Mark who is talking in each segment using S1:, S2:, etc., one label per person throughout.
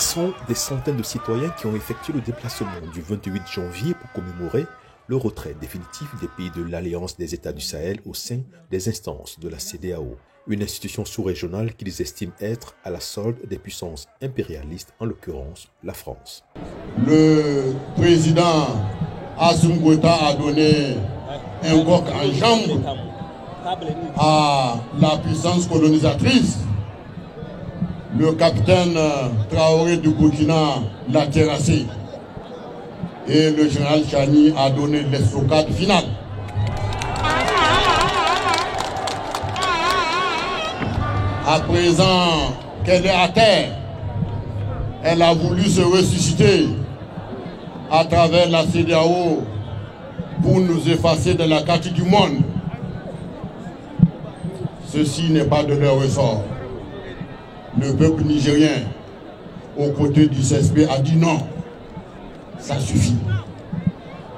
S1: sont des centaines de citoyens qui ont effectué le déplacement du 28 janvier pour commémorer le retrait définitif des pays de l'Alliance des États du Sahel au sein des instances de la CEDEAO, une institution sous-régionale qu'ils estiment être à la solde des puissances impérialistes, en l'occurrence la France.
S2: Le président Assimi Goïta a donné un coq en jambe à la puissance colonisatrice. Le capitaine Traoré du Burkina l'a terrassé. Et le général Chani a donné l'estocade finale. À présent qu'elle est à terre, elle a voulu se ressusciter à travers la CEDEAO pour nous effacer de la carte du monde. Ceci n'est pas de leur ressort. Le peuple nigérien, aux côtés du CSP, a dit non. Ça suffit.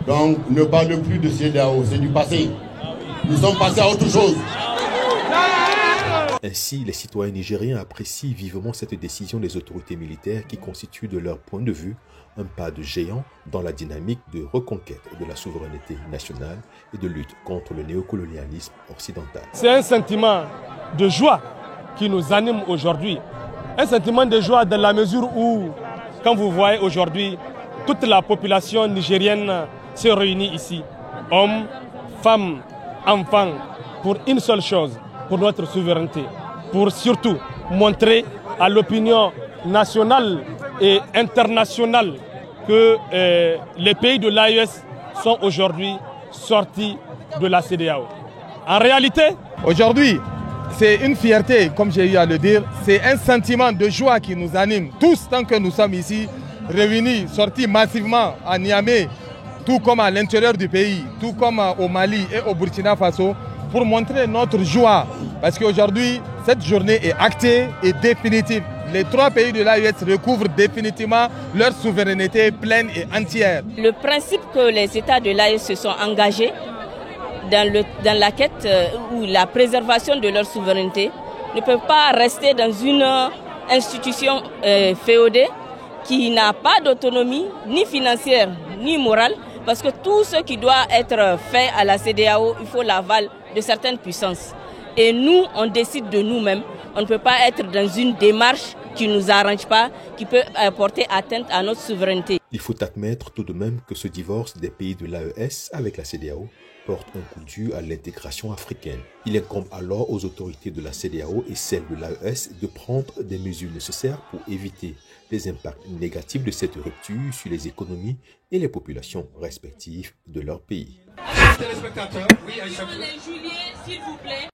S2: Donc, ne parle plus de CEDEAO, c'est du passé. Nous sommes passés à autre chose.
S1: Ainsi, les citoyens nigériens apprécient vivement cette décision des autorités militaires qui constitue de leur point de vue un pas de géant dans la dynamique de reconquête de la souveraineté nationale et de lutte contre le néocolonialisme occidental.
S3: C'est un sentiment de joie qui nous anime aujourd'hui. Un sentiment de joie dans la mesure où, quand vous voyez aujourd'hui, toute la population nigérienne se réunit ici. Hommes, femmes, enfants, pour une seule chose, pour notre souveraineté. Pour surtout montrer à l'opinion nationale et internationale que les pays de l'AES sont aujourd'hui sortis de la CEDEAO. En réalité,
S4: aujourd'hui, c'est une fierté, comme j'ai eu à le dire, c'est un sentiment de joie qui nous anime tous tant que nous sommes ici, réunis, sortis massivement à Niamey, tout comme à l'intérieur du pays, tout comme au Mali et au Burkina Faso, pour montrer notre joie. Parce qu'aujourd'hui, cette journée est actée et définitive. Les 3 pays de l'AES recouvrent définitivement leur souveraineté pleine et entière.
S5: Le principe que les États de l'AES se sont engagés dans la quête ou la préservation de leur souveraineté ne peuvent pas rester dans une institution féodée qui n'a pas d'autonomie ni financière ni morale, parce que tout ce qui doit être fait à la CEDEAO, il faut l'aval de certaines puissances. Et nous, on décide de nous-mêmes. On ne peut pas être dans une démarche qui ne nous arrange pas, qui peut porter atteinte à notre souveraineté.
S1: Il faut admettre tout de même que ce divorce des pays de l'AES avec la CEDEAO porte un coup dur à l'intégration africaine. Il incombe alors aux autorités de la CEDEAO et celles de l'AES de prendre des mesures nécessaires pour éviter les impacts négatifs de cette rupture sur les économies et les populations respectives de leur pays.
S6: Téléspectateurs, oui, s'il vous plaît.